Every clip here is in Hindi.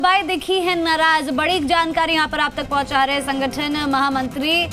भाई दिखी है नाराज। बड़ी जानकारी यहां पर आप तक पहुंचा रहे संगठन महामंत्री।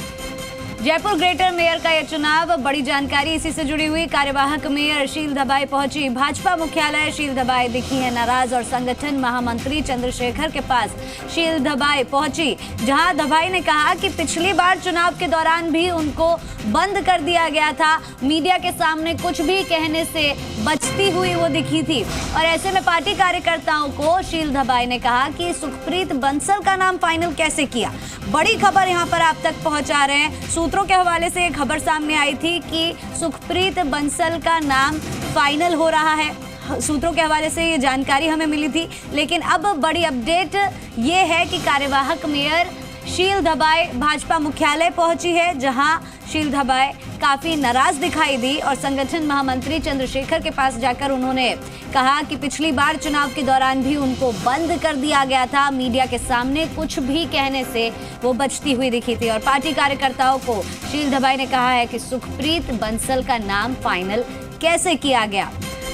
जयपुर ग्रेटर मेयर का यह चुनाव, बड़ी जानकारी इसी से जुड़ी हुई। कार्यवाहक मेयर शील दबाई पहुंची भाजपा मुख्यालय। शील दबाई दिखी है नाराज और संगठन महामंत्री चंद्रशेखर के पास शील दबाई पहुंची, जहां दबाई ने कहा कि पिछली बार चुनाव के दौरान भी उनको बंद कर दिया गया था। मीडिया के सामने कुछ भी कहने से बचती हुई वो दिखी थी और ऐसे में पार्टी कार्यकर्ताओं को शील दबाई ने कहा कि सुखप्रीत बंसल का नाम फाइनल कैसे किया। बड़ी खबर यहां पर आप तक पहुंचा रहे हैं। सूत्रों के हवाले से एक खबर सामने आई थी कि सुखप्रीत बंसल का नाम फाइनल हो रहा है। सूत्रों के हवाले से ये जानकारी हमें मिली थी, लेकिन अब बड़ी अपडेट ये है कि कार्यवाहक मेयर शील दबाई भाजपा मुख्यालय पहुंची है, जहां शील दबाई काफी नाराज दिखाई दी और संगठन महामंत्री चंद्रशेखर के पास जाकर उन्होंने कहा कि पिछली बार चुनाव के दौरान भी उनको बंद कर दिया गया था। मीडिया के सामने कुछ भी कहने से वो बचती हुई दिखी थी और पार्टी कार्यकर्ताओं को शील दबाई ने कहा है कि सुखप्रीत बंसल का नाम फाइनल कैसे किया गया।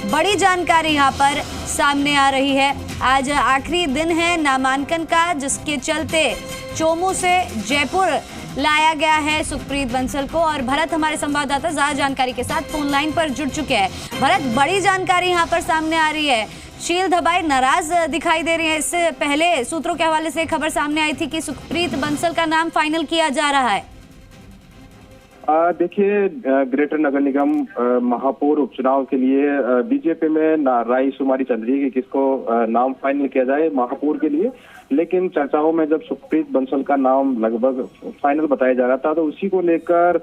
बड़ी जानकारी यहाँ पर सामने आ रही है। आज आखिरी दिन है नामांकन का, जिसके चलते चोमू से जयपुर लाया गया है सुखप्रीत बंसल को। और भरत हमारे संवाददाता ज्यादा जानकारी के साथ फोन लाइन पर जुड़ चुके हैं। भरत, बड़ी जानकारी यहाँ पर सामने आ रही है। शील दबाई नाराज दिखाई दे रही है। इससे पहले सूत्रों के हवाले से खबर सामने आई थी कि सुखप्रीत बंसल का नाम फाइनल किया जा रहा है। देखिए, ग्रेटर नगर निगम महापौर उपचुनाव के लिए बीजेपी में राय शुमारी चल रही है कि किसको नाम फाइनल किया जाए महापौर के लिए। लेकिन चर्चाओं में जब सुखप्रीत बंसल का नाम लगभग फाइनल बताया जा रहा था, तो उसी को लेकर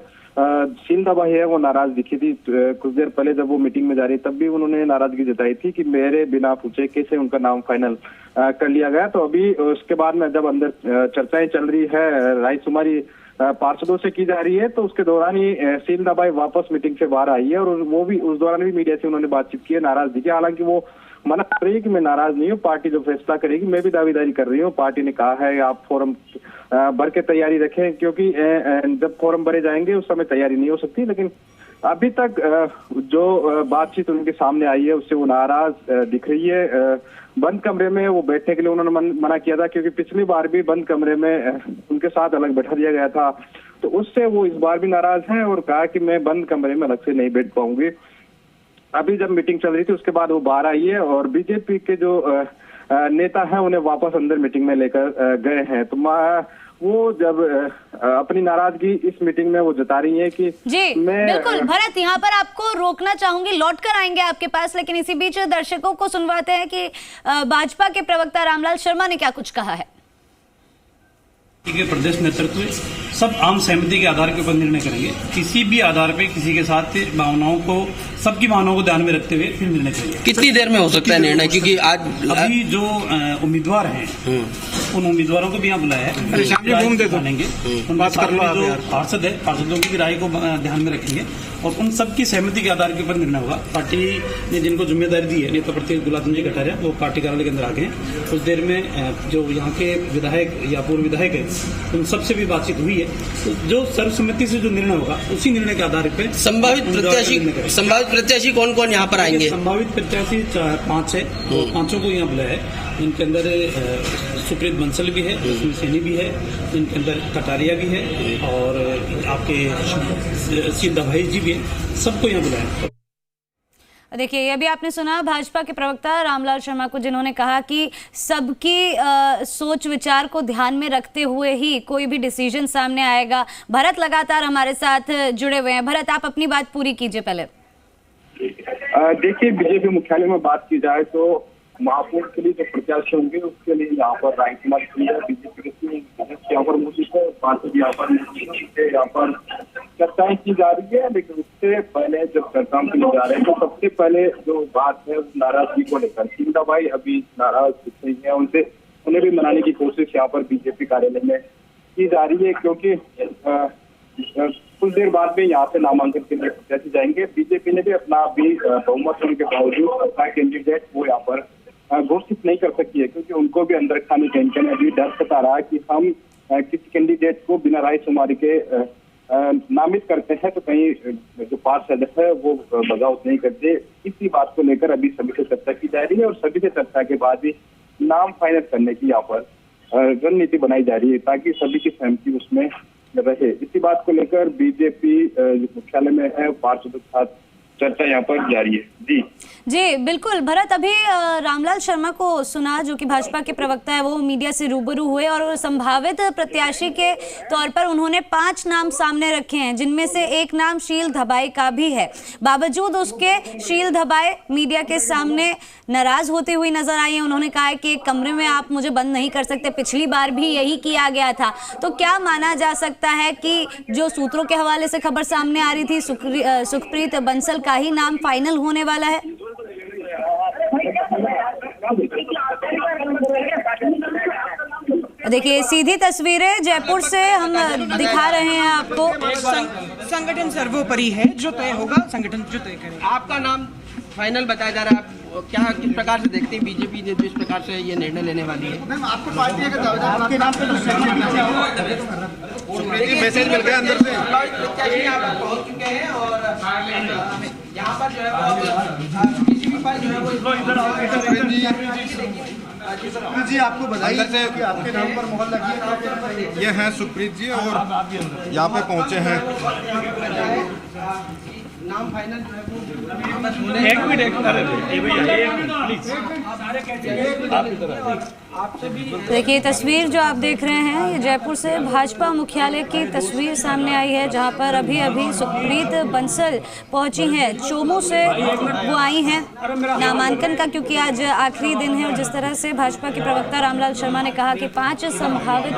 शील दबाई है वो नाराज दिखी थी। कुछ देर पहले जब वो मीटिंग में जा रही तब भी उन्होंने नाराजगी जताई थी कि मेरे बिना पूछे कैसे उनका नाम फाइनल कर लिया गया। तो अभी उसके बाद में जब अंदर चर्चाएं चल रही है, राय शुमारी पार्षदों से की जा रही है, तो उसके दौरान ही शील दबाई वापस मीटिंग से बाहर आई है और वो भी उस दौरान भी मीडिया से उन्होंने बातचीत की है, नाराज दिखे। हालांकि वो मना कर रही है कि मैं नाराज नहीं हूँ, पार्टी जो फैसला करेगी मैं भी दावेदारी कर रही हूँ। पार्टी ने कहा है आप फॉर्म भर के तैयारी रखें, क्योंकि जब फॉर्म भरे जाएंगे उस समय तैयारी नहीं हो सकती। लेकिन अभी तक जो बातचीत उनके सामने आई है उससे वो नाराज दिख रही है। बंद कमरे में वो बैठने के लिए उन्होंने मना किया था, क्योंकि पिछली बार भी बंद कमरे में उनके साथ अलग बैठा दिया गया था, तो उससे वो इस बार भी नाराज हैं और कहा कि मैं बंद कमरे में अलग से नहीं बैठ पाऊंगी। अभी जब मीटिंग चल रही थी उसके बाद वो बाहर आई है और बीजेपी के जो नेता हैं उन्हें वापस अंदर मीटिंग में लेकर गए हैं। तो वो जब अपनी नाराजगी इस मीटिंग में वो जता रही है कि जी मैं बिल्कुल भरत, यहाँ पर आपको रोकना चाहूंगी, लौट कर आएंगे आपके पास, लेकिन इसी बीच दर्शकों को सुनवाते हैं कि भाजपा के प्रवक्ता रामलाल शर्मा ने क्या कुछ कहा है। के प्रदेश नेतृत्व सब आम सहमति के आधार के ऊपर निर्णय करेंगे। किसी भी आधार पे किसी के साथ भावनाओं को, सबकी भावनाओं को ध्यान में रखते हुए फिर निर्णय करेंगे। कितनी देर में हो सकता है निर्णय? क्योंकि आज अभी जो उम्मीदवार हैं उन उम्मीदवारों को भी यहाँ बुलाया है, जानेंगे, पार्षद है, पार्षदों की भी राय को ध्यान में रखेंगे और उन सबकी सहमति के आधार के ऊपर निर्णय होगा। पार्टी ने जिनको जिम्मेदारी दी है, नेता प्रतिनिधि गुलाब जी कटारिया, वो पार्टी कार्यालय के अंदर आ गए। कुछ देर में जो यहाँ के विधायक या पूर्व विधायक है उन सबसे भी बातचीत हुई है। तो जो सर्वसम्मति से जो निर्णय होगा उसी निर्णय के आधार पर संभावित प्रत्याशी कौन कौन यहाँ पर आएंगे? संभावित प्रत्याशी 5 है, तो 5 को यहाँ बुलाया है। इनके अंदर सुखप्रीत बंसल भी है, उसमें सैनी भी है, इनके अंदर कटारिया भी है और आपके शील दबाई जी भी है, सबको यहाँ बुलाया। देखिए, ये भी आपने सुना भाजपा के प्रवक्ता रामलाल शर्मा को, जिन्होंने कहा कि सबकी सोच विचार को ध्यान में रखते हुए ही कोई भी डिसीजन सामने आएगा। भरत लगातार हमारे साथ जुड़े हुए हैं। भरत, आप अपनी बात पूरी कीजिए पहले। देखिए, बीजेपी मुख्यालय में बात की जाए तो महापौर के लिए जो प्रत्याशी होंगे उसके लिए यहाँ पर राय शुमारी की है। बीजेपी के यहाँ पर मौजूद है, पार्षद यहाँ पर मौजूद है, यहाँ पर चर्चाएं की जा रही है। लेकिन उससे पहले जब चर्चाओं के लिए जा रहे हैं तो सबसे पहले जो बात है नाराजगी को लेकर शील दबाई अभी नाराज दिख रही है। उन्हें भी मनाने की कोशिश यहाँ पर बीजेपी कार्यालय में की जा रही है, क्योंकि कुछ देर बाद में यहाँ से नामांकन के लिए प्रत्याशी जाएंगे। बीजेपी ने भी अपना भी बहुमत होने के बावजूद अपना कैंडिडेट वो यहाँ पर घोषित नहीं कर सकती है, क्योंकि उनको भी अंदर खाने टेंशन है, अभी डर सता रहा है कि हम किसी कैंडिडेट को बिना राय शुमारी के नामित करते हैं तो कहीं जो पार्षद है वो बगावत नहीं करते। इसी बात को लेकर अभी सभी से चर्चा की जा रही है और सभी से चर्चा के बाद ही नाम फाइनल करने की यहाँ पर रणनीति बनाई जा रही है ताकि सभी की सहमति उसमें रहे। इसी बात को लेकर बीजेपी मुख्यालय में है, पार्षदों के साथ चर्चा यहाँ पर जारी है। जी बिल्कुल भरत, अभी रामलाल शर्मा को सुना जो कि भाजपा के प्रवक्ता है, वो मीडिया से रूबरू हुए और संभावित प्रत्याशी के तौर पर उन्होंने 5 नाम सामने रखे हैं, जिनमें से एक नाम शील धबाई का भी है। बावजूद उसके शील धबाई मीडिया के सामने नाराज होती हुई नजर आई है। उन्होंने कहा है कि एक कमरे में आप मुझे बंद नहीं कर सकते, पिछली बार भी यही किया गया था। तो क्या माना जा सकता है कि जो सूत्रों के हवाले से खबर सामने आ रही थी, सुखप्रीत बंसल का ही नाम फाइनल होने वाला है? देखिए सीधी तस्वीरें जयपुर से हम दिखा रहे हैं आपको। संगठन सर्वोपरि है, जो तय होगा संगठन जो तय करेगा। आपका नाम फाइनल बताया जा रहा है, आप क्या किस प्रकार से देखते हैं बीजेपी ने जिस प्रकार से ये निर्णय लेने वाली है? मैम आपको पार्टी का आपके नाम पे मैसेज मिल गया अंदर से, प्रत्याशी यहाँ पर पहुँच चुके हैं और यहाँ पर जो है किसी भी पर जो है वो जी आपको बधाई कि आपके नाम पर मोहर लगी है। ये हैं सुखप्रीत जी और यहाँ पे पहुँचे हैं। नाम फाइनल जो है देखिए तस्वीर जो आप देख रहे हैं ये जयपुर से भाजपा मुख्यालय की तस्वीर सामने आई है, जहां पर अभी अभी सुखप्रीत बंसल पहुंची हैं। चोमू से वो आई हैं नामांकन का, क्योंकि आज आखिरी दिन है। और जिस तरह से भाजपा के प्रवक्ता रामलाल शर्मा ने कहा कि 5 संभावित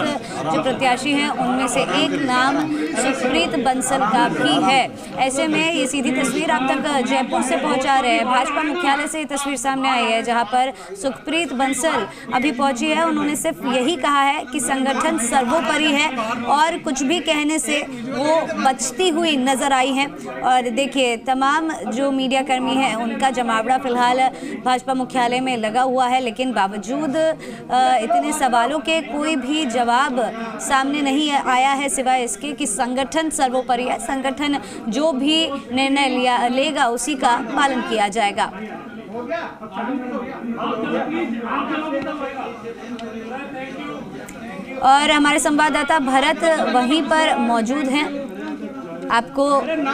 जो प्रत्याशी हैं उनमें से एक नाम सुखप्रीत बंसल का भी है। ऐसे में ये सीधी तस्वीर आप तक जयपुर से पहुंचा रहे हैं। भाजपा मुख्यालय से ये तस्वीर सामने आई है जहां पर सुखप्रीत बंसल अभी पहुंची है। उन्होंने सिर्फ यही कहा है कि संगठन सर्वोपरि है और कुछ भी कहने से वो बचती हुई नजर आई हैं। और देखिए तमाम जो मीडिया कर्मी हैं उनका जमावड़ा फिलहाल भाजपा मुख्यालय में लगा हुआ है, लेकिन बावजूद इतने सवालों के कोई भी जवाब सामने नहीं आया है सिवाय इसके कि संगठन सर्वोपरि है। संगठन जो भी निर्णय लेगा उसी का पालन किया जाएगा। और हमारे संवाददाता भरत वहीं पर मौजूद हैं, आपको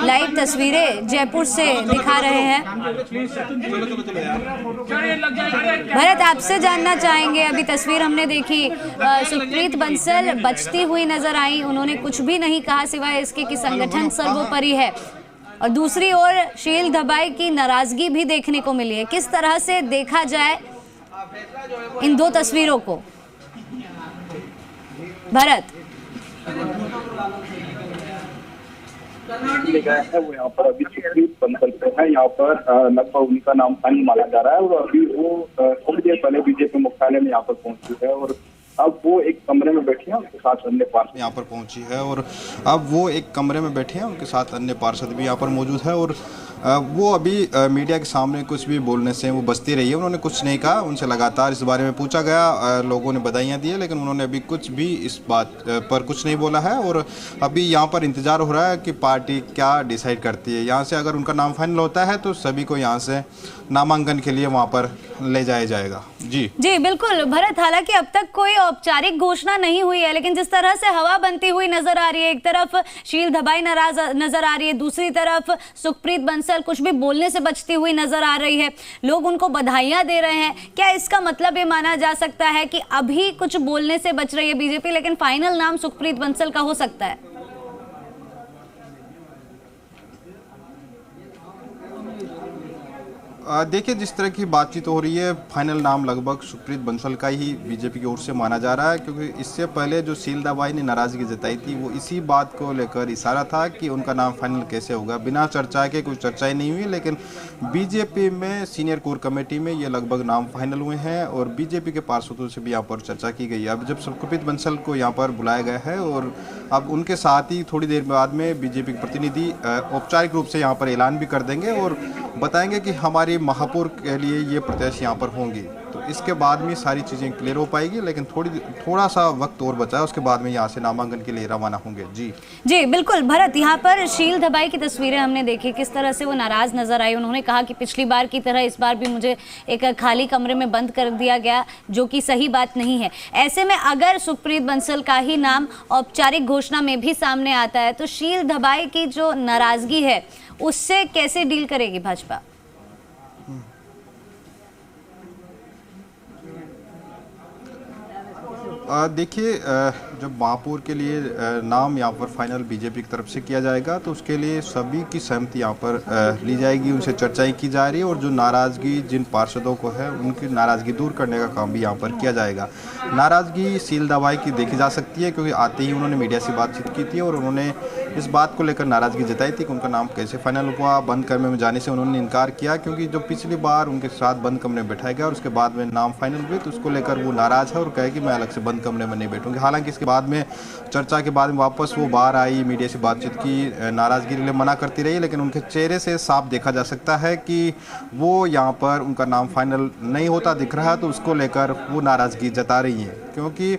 लाइव तस्वीरें जयपुर से दिखा रहे हैं। भरत आपसे जानना चाहेंगे, अभी तस्वीर हमने देखी, सुखप्रीत बंसल बचती हुई नजर आई, उन्होंने कुछ भी नहीं कहा सिवाय इसके कि संगठन सर्वोपरि है। और दूसरी ओर शील धबाई की नाराजगी भी देखने को मिली है। किस तरह से देखा जाए इन 2 तस्वीरों को भरत? है वो यहाँ पर अभी सुखप्रीत बंसल पे है, यहाँ पर लगभग उनका नाम फाइनल माना जा रहा है और अभी वो थोड़ी देर पहले बीजेपी मुख्यालय में यहाँ पर पहुंची है और अब वो एक कमरे में बैठे हैं, उनके साथ अन्य पार्षद यहाँ पर पहुंची है और अब वो एक कमरे में बैठे हैं, उनके साथ अन्य पार्षद भी यहाँ पर मौजूद है। और वो अभी मीडिया के सामने कुछ भी बोलने से वो बचती रही है, उन्होंने कुछ नहीं कहा। उनसे लगातार इस बारे में पूछा गया, लोगों ने बधाइयाँ दी है, लेकिन उन्होंने अभी कुछ भी इस बात पर कुछ नहीं बोला है। और अभी यहाँ पर इंतज़ार हो रहा है कि पार्टी क्या डिसाइड करती है। यहाँ से अगर उनका नाम फाइनल होता है तो सभी को यहाँ से नामांकन के लिए वहाँ पर ले जाया जाएगा। जी बिल्कुल भरत, हालांकि अब तक कोई औपचारिक घोषणा नहीं हुई है, लेकिन जिस तरह से हवा बनती हुई नजर आ रही है, एक तरफ शील धबाई नाराज नजर आ रही है, दूसरी तरफ सुखप्रीत बंसल कुछ भी बोलने से बचती हुई नजर आ रही है, लोग उनको बधाइयां दे रहे हैं। क्या इसका मतलब ये माना जा सकता है कि अभी कुछ बोलने से बच रही है बीजेपी, लेकिन फाइनल नाम सुखप्रीत बंसल का हो सकता है? देखिए जिस तरह की बातचीत हो रही है, फाइनल नाम लगभग सुखप्रीत बंसल का ही बीजेपी की ओर से माना जा रहा है, क्योंकि इससे पहले जो शील धबाई ने नाराजगी जताई थी वो इसी बात को लेकर इशारा था कि उनका नाम फाइनल कैसे होगा। बिना चर्चा के कुछ चर्चाएं नहीं हुई, लेकिन बीजेपी में सीनियर कोर कमेटी में ये लगभग नाम फाइनल हुए हैं और बीजेपी के पार्षदों से भी यहाँ पर चर्चा की गई है। अब जब सुखप्रीत बंसल को यहाँ पर बुलाया गया है और अब उनके साथ ही थोड़ी देर बाद में बीजेपी के प्रतिनिधि औपचारिक रूप से यहाँ पर ऐलान भी कर देंगे और बताएंगे कि हमारी महापौर के लिए ये प्रत्याशी यहाँ पर होंगे। तो इसके बाद में सारी चीज़ें क्लियर हो पाएगी, लेकिन थोड़ा सा वक्त और बचा है, उसके बाद में यहाँ से नामांकन के लिए रवाना होंगे। जी बिल्कुल भरत, यहाँ पर शील दबाई की तस्वीरें हमने देखी, किस तरह से वो नाराज नजर आई। उन्होंने कहा कि पिछली बार की तरह इस बार भी मुझे एक खाली कमरे में बंद कर दिया गया, जो कि सही बात नहीं है। ऐसे में अगर सुखप्रीत बंसल का ही नाम औपचारिक घोषणा में भी सामने आता है तो शील दबाई की जो नाराजगी है उससे कैसे डील करेगी भाजपा? देखिए, जब महापौर के लिए नाम यहाँ पर फाइनल बीजेपी की तरफ से किया जाएगा तो उसके लिए सभी की सहमति यहाँ पर ली जाएगी, उनसे चर्चाएं की जा रही है और जो नाराज़गी जिन पार्षदों को है उनकी नाराज़गी दूर करने का काम भी यहाँ पर किया जाएगा। नाराज़गी शील दबाई की देखी जा सकती है क्योंकि आते ही उन्होंने मीडिया से बातचीत की थी और उन्होंने इस बात को लेकर नाराज़गी जताई थी कि उनका नाम कैसे फाइनल हुआ। बंद कमरे में जाने से उन्होंने इनकार किया क्योंकि जो पिछली बार उनके साथ बंद कमरे में बैठाया गया और उसके बाद में नाम फाइनल हुए तो उसको लेकर वो नाराज़ है और कहे कि मैं अलग से बंद कमरे में नहीं बैठूंगी। हालांकि इसके बाद में चर्चा के बाद में वापस वो बाहर आई, मीडिया से बातचीत की, नाराज़गी के लिए मना करती रही, लेकिन उनके चेहरे से साफ देखा जा सकता है कि वो यहाँ पर उनका नाम फाइनल नहीं होता दिख रहा है, तो उसको लेकर वो नाराज़गी जता रही है क्योंकि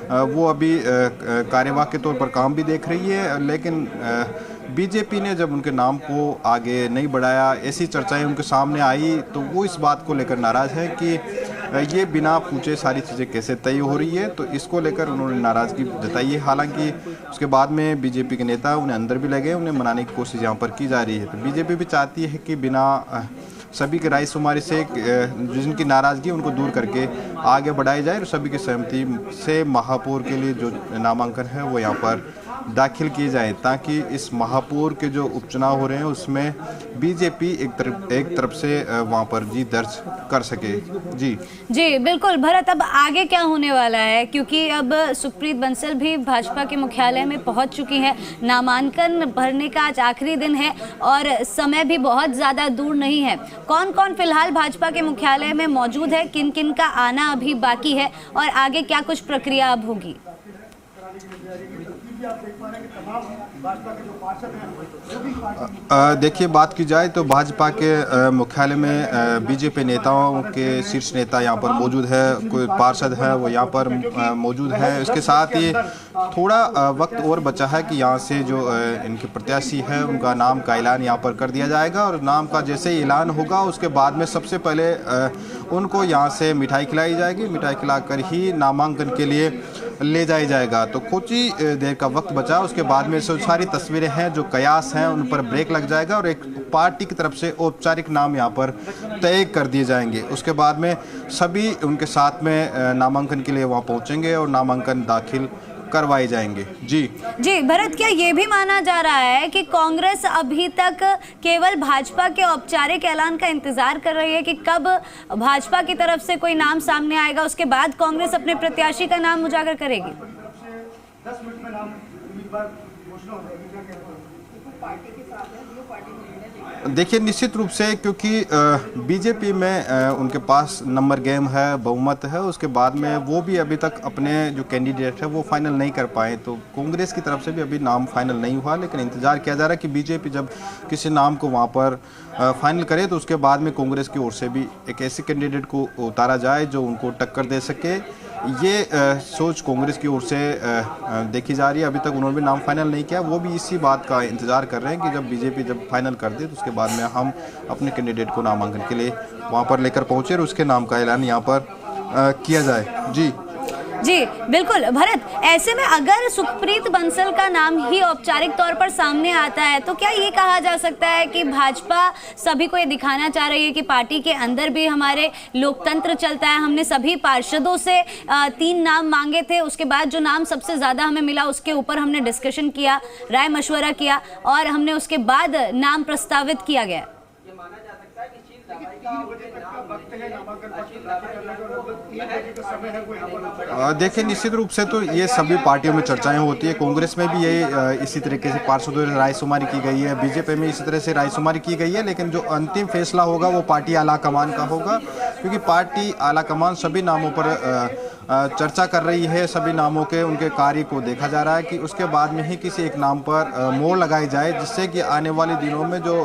वो अभी कार्यवाहक के तौर पर काम भी देख रही है। लेकिन बीजेपी ने जब उनके नाम को आगे नहीं बढ़ाया, ऐसी चर्चाएं उनके सामने आई तो वो इस बात को लेकर नाराज़ है कि ये बिना पूछे सारी चीज़ें कैसे तय हो रही है, तो इसको लेकर उन्होंने नाराज़गी जताई है। हालांकि उसके बाद में बीजेपी के नेता उन्हें अंदर भी लगे, उन्हें मनाने की कोशिश यहाँ पर की जा रही है। तो बीजेपी भी चाहती है कि बिना सभी की रायशुमारी से जिनकी नाराज़गी उनको दूर करके आगे बढ़ाई जाए और सभी की सहमति से महापौर के लिए जो नामांकन है वो यहाँ पर दाखिल किए जाए ताकि इस महापौर के जो उपचुनाव हो रहे हैं उसमें बीजेपी एक तरफ से वहाँ पर जीत दर्ज कर सके। जी बिल्कुल भरत, अब आगे क्या होने वाला है, क्योंकि अब सुखप्रीत बंसल भी भाजपा के मुख्यालय में पहुंच चुकी हैं। नामांकन भरने का आज आखिरी दिन है और समय भी बहुत ज़्यादा दूर नहीं है। कौन कौन फिलहाल भाजपा के मुख्यालय में मौजूद है, किन किन का आना अभी बाकी है और आगे क्या कुछ प्रक्रिया अब होगी? देखिए, बात की जाए तो भाजपा के मुख्यालय में बीजेपी नेताओं के शीर्ष नेता यहाँ पर मौजूद है, कोई पार्षद है वो यहाँ पर मौजूद है। इसके साथ ही थोड़ा वक्त और बचा है कि यहाँ से जो इनके प्रत्याशी है उनका नाम का ऐलान यहाँ पर कर दिया जाएगा और नाम का जैसे ही ऐलान होगा उसके बाद में सबसे पहले उनको यहाँ से मिठाई खिलाई जाएगी, मिठाई खिलाकर ही नामांकन के लिए ले जाया जाएगा। तो कुछ ही देर का वक्त बचा, उसके बाद में जो सारी तस्वीरें हैं जो कयास हैं उन पर ब्रेक लग जाएगा और एक पार्टी की तरफ से औपचारिक नाम यहाँ पर तय कर दिए जाएंगे। उसके बाद में सभी उनके साथ में नामांकन के लिए वहाँ पहुँचेंगे और नामांकन दाखिल करवाए जाएंगे। जी भरत, क्या ये भी माना जा रहा है कि कांग्रेस अभी तक केवल भाजपा के औपचारिक ऐलान का इंतजार कर रही है कि कब भाजपा की तरफ से कोई नाम सामने आएगा, उसके बाद कांग्रेस अपने प्रत्याशी का नाम उजागर करेगी? 10 मिनट में नाम उम्मीदवार घोषणा हो जाएगी। देखिए, निश्चित रूप से क्योंकि बीजेपी में उनके पास नंबर गेम है, बहुमत है, उसके बाद में वो भी अभी तक अपने जो कैंडिडेट है वो फाइनल नहीं कर पाए, तो कांग्रेस की तरफ से भी अभी नाम फाइनल नहीं हुआ। लेकिन इंतजार किया जा रहा है कि बीजेपी जब किसी नाम को वहाँ पर फाइनल करे तो उसके बाद में कांग्रेस की ओर से भी एक ऐसे कैंडिडेट को उतारा जाए जो उनको टक्कर दे सके। ये सोच कांग्रेस की ओर से देखी जा रही है। अभी तक उन्होंने भी नाम फाइनल नहीं किया, वो भी इसी बात का इंतजार कर रहे हैं कि जब बीजेपी जब फाइनल कर दे तो उसके बाद में हम अपने कैंडिडेट को नामांकन के लिए वहां पर लेकर पहुंचे और उसके नाम का ऐलान यहां पर किया जाए। जी बिल्कुल भरत, ऐसे में अगर सुखप्रीत बंसल का नाम ही औपचारिक तौर पर सामने आता है तो क्या ये कहा जा सकता है कि भाजपा सभी को ये दिखाना चाह रही है कि पार्टी के अंदर भी हमारे लोकतंत्र चलता है? हमने सभी पार्षदों से 3 नाम मांगे थे, उसके बाद जो नाम सबसे ज्यादा हमें मिला उसके ऊपर हमने डिस्कशन किया, राय मशवरा किया और हमने उसके बाद नाम प्रस्तावित किया गया। देखिए, निश्चित रूप से तो ये सभी पार्टियों में चर्चाएं होती है। कांग्रेस में भी ये इसी तरीके से पार्षदों से रायशुमारी की गई है, बीजेपी में इसी तरह से रायशुमारी की गई है, लेकिन जो अंतिम फैसला होगा वो पार्टी आला कमान का होगा क्योंकि पार्टी आला कमान सभी नामों पर चर्चा कर रही है सभी नामों के, उनके कार्य को देखा जा रहा है कि उसके बाद में ही किसी एक नाम पर मोहर लगाई जाए, जिससे कि आने वाले दिनों में जो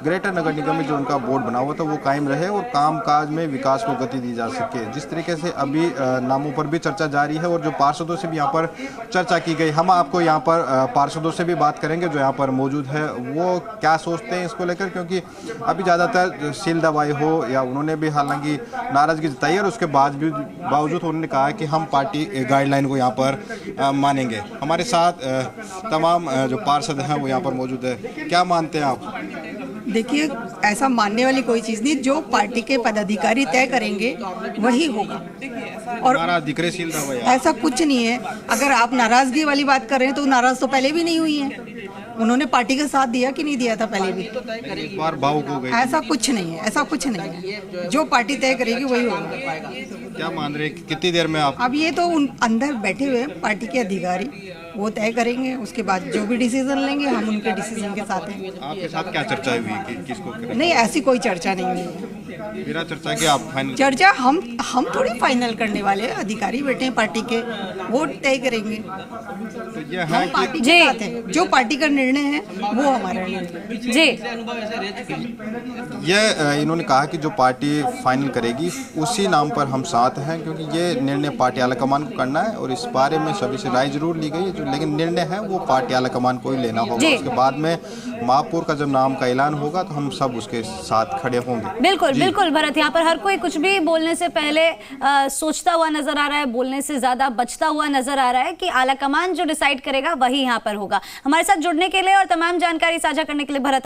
ग्रेटर नगर निगम में जो उनका बोर्ड बना हुआ था वो कायम रहे और कामकाज में विकास को गति दी जा सके। जिस तरीके से अभी नामों पर भी चर्चा जारी है और जो पार्षदों से भी यहाँ पर चर्चा की गई, हम आपको यहाँ पर पार्षदों से भी बात करेंगे जो यहाँ पर मौजूद है, वो क्या सोचते हैं इसको लेकर, क्योंकि अभी ज़्यादातर सील दवाई हो या उन्होंने भी हालांकि नाराज़गी जताई और उसके बावजूद उन्होंने कहा कि हम पार्टी गाइडलाइन को यहाँ पर मानेंगे। हमारे साथ तमाम जो पार्षद हैं वो यहाँ पर मौजूद है। क्या मानते हैं आप? देखिए, ऐसा मानने वाली कोई चीज़ नहीं, जो पार्टी के पदाधिकारी तय करेंगे वही होगा। और ऐसा कुछ नहीं है। अगर आप नाराजगी वाली बात कर रहे हैं तो नाराज तो पहले भी नहीं हुई है, उन्होंने पार्टी का साथ दिया कि नहीं दिया था पहले भी। एक बार भावुक हो गए। ऐसा कुछ नहीं है, ऐसा कुछ नहीं है, जो पार्टी तय करेगी वही होगा। क्या मान रहे, कितनी देर में आप? अब ये तो उन अंदर बैठे हुए पार्टी के अधिकारी वो तय करेंगे, उसके बाद जो भी डिसीजन लेंगे हम उनके डिसीजन के साथ हैं। आपके साथ क्या चर्चा हुई कि किसको नहीं, ऐसी कोई चर्चा नहीं हुई है। बिना चर्चा के आप फाइनल? चर्चा हम थोड़ी फाइनल करने वाले, अधिकारी बैठे हैं पार्टी के, वो तय करेंगे। तो ये है हम पार्टी के साथ हैं, जो पार्टी का निर्णय है वो हमारा निर्णय जी। ये इन्होंने कहा कि जो पार्टी फाइनल करेगी उसी नाम पर हम साथ हैं, क्योंकि ये निर्णय पार्टी आलाकमान को करना है और इस बारे में सभी से राय जरूर ली गई है, लेकिन निर्णय है वो पार्टी आलाकमान को ही लेना होगा। उसके बाद में महापौर का जब नाम का ऐलान होगा तो हम सब उसके साथ खड़े होंगे। बिल्कुल भरत, यहाँ पर हर कोई कुछ भी बोलने से पहले सोचता हुआ नजर आ रहा है, बोलने से ज्यादा बचता हुआ नजर आ रहा है कि आलाकमान जो डिसाइड करेगा वही यहाँ पर होगा। हमारे साथ जुड़ने के लिए और तमाम जानकारी साझा करने के लिए भरत